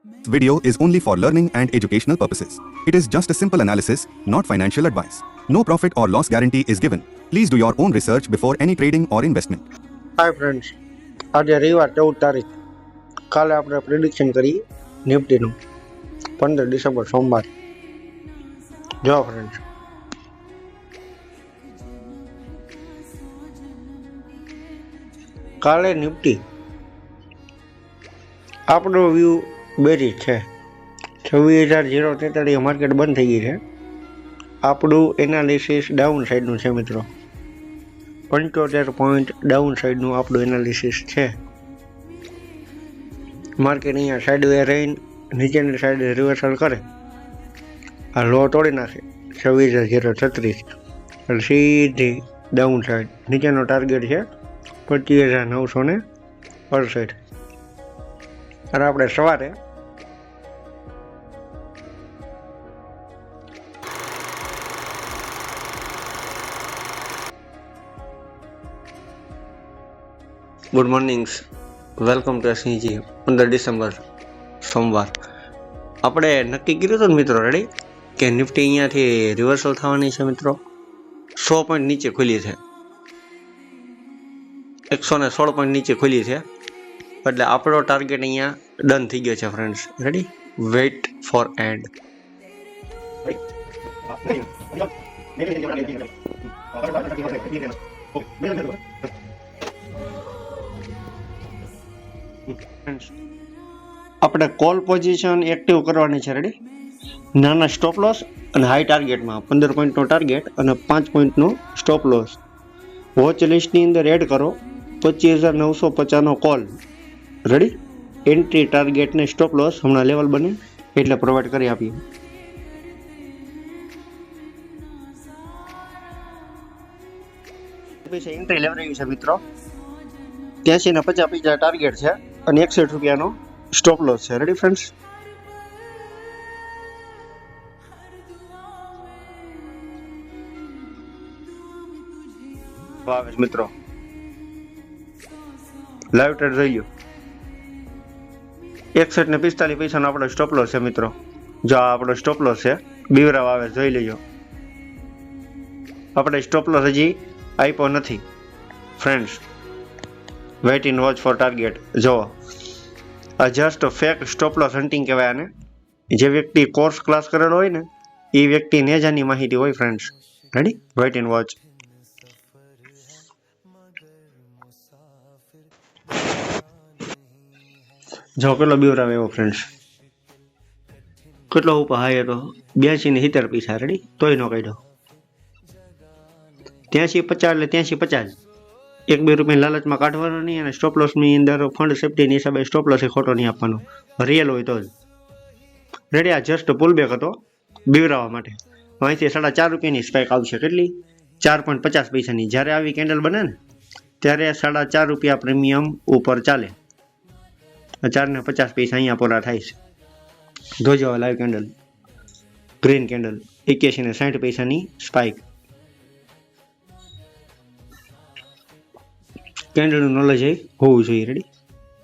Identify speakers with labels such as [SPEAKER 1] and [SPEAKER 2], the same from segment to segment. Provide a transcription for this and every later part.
[SPEAKER 1] Video is only for learning and educational purposes. It is just a simple analysis, not financial advice. No profit or loss guarantee is given. Please do your own research before any trading or investment.
[SPEAKER 2] Hi friends, આજે રવિવાર 14 તારીખ. કાલે આપણે prediction કરી નિફ્ટીનું 15 ડિસેમ્બર સોમવાર. જો friends, કાલે નિફ્ટી આપણો વ્યૂ બેરી છે. 26,043 માર્કેટ બંધ થઈ ગઈ છે. આપણું એનાલિસિસ ડાઉન સાઈડનું છે મિત્રો. 75 પોઈન્ટ ડાઉન સાઈડનું આપણું એનાલિસિસ છે. માર્કેટ અહીંયા સાઈડવે રહીને નીચેની સાઈડે રિવર્સલ કરે, આ લો તોડી નાખે 26,036 એટલે સીધી ડાઉન સાઈડ. નીચેનો ટાર્ગેટ છે 25,968 અને આપણે સવારે good mornings, welcome to Singhji. 15 ડિસેમ્બર સોમવાર. આપણે નક્કી કર્યું હતું ને મિત્રો, રેડી, કે નિફ્ટી અહીંયાથી રિવર્સલ થવાની છે મિત્રો. 100 પોઈન્ટ નીચે ખુલી છે, 116 પોઈન્ટ નીચે ખુલી છે, એટલે આપણો ટાર્ગેટ અહીંયા ડન થઈ ગયો છે friends. Ready, weight four and. આપણે કોલ પોઝિશન એક્ટિવ કરવાની છે. રેડી, નાના સ્ટોપ લોસ અને હાઈ ટાર્ગેટમાં 15 પોઈન્ટનો ટાર્ગેટ અને 5 પોઈન્ટનો સ્ટોપ લોસ વોચ લિસ્ટની અંદર એડ કરો. 25,950નો કોલ. રેડી, એન્ટ્રી ટાર્ગેટ ને સ્ટોપ લોસ હમણાં લેવલ બને એટલે પ્રોવાઈડ કરી આપીએ. એન્ટ્રી લેવરેજ છે મિત્રો. 83 ને 50 ટાર્ગેટ છે અને 61 રૂપિયાનો સ્ટોપ લોસ છે. રેડી ફ્રેન્ડ્સ, મિત્રો લાઈવ ટ્રેડ જોઈ લો. 61 ને 45 પૈસાનો આપણો સ્ટોપ લોસ છે મિત્રો. જો આ આપણો સ્ટોપ લોસ છે, બીવરાવ આવે જોઈ લેજો. આપણે સ્ટોપ લોસ હજી આપ્યો નથી friends. Wait and watch for target. જો આ just fake stop loss hunting કહેવાય આને. જે વ્યક્તિ કોર્સ ક્લાસ કરેલો હોય ને એ વ્યક્તિને જ આની માહિતી હોય friends. Ready, wait and watch. જો કેટલો બીવરાવ એવો ફ્રેન્ડ્સ, કેટલો ઉપર હાઈ હતો 82 ને 70 પૈસા. રેડી, તોય નો કાઢ્યો. 83.50 એટલે 83.50. 1-2 રૂપિયા લાલચમાં કાઢવાનો નહીં, અને સ્ટોપ લોસની અંદર ફંડ સેફ્ટીની હિસાબે સ્ટોપ લોસ ખોટો નહીં આપવાનો, રિયલ હોય તો જ. રેડી, આ જસ્ટ પુલ બેક હતો બીવરાવા માટે. અહીંથી 4.5 રૂપિયાની સ્પાઇક આવશે. કેટલી? 4.50 પૈસાની. જ્યારે આવી કેન્ડલ બને ને ત્યારે 4.5 રૂપિયા પ્રીમિયમ ઉપર ચાલે. 4 ને 50 પૈસા અહીંયા પૂરા થાય છે. જોજો લાઈવ કેન્ડલ, ગ્રીન કેન્ડલ, 81 ને 60 પૈસાની સ્પાઇક. કેન્ડલનું નોલેજ હોવું જોઈએ. રેડી,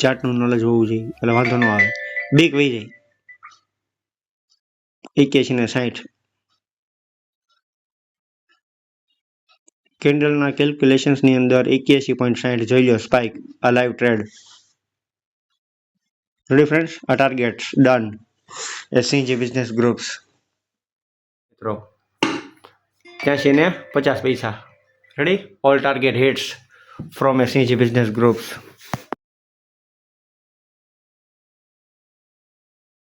[SPEAKER 2] ચાર્ટનું નોલેજ હોવું જોઈએ એટલે વાંધો ન આવે. બીક વહી જાય. 81 ને 60 કેન્ડલના કેલ્ક્યુલેશન્સની અંદર 81.60 જોઈ લો સ્પાઇક. આ લાઈવ ટ્રેડ. રેડી ફ્રેન્ડ્સ, આ targets done. SCG business groups મિત્રો 83 ને 50 પૈસા. Ready, all target hits from SCG Business Groups.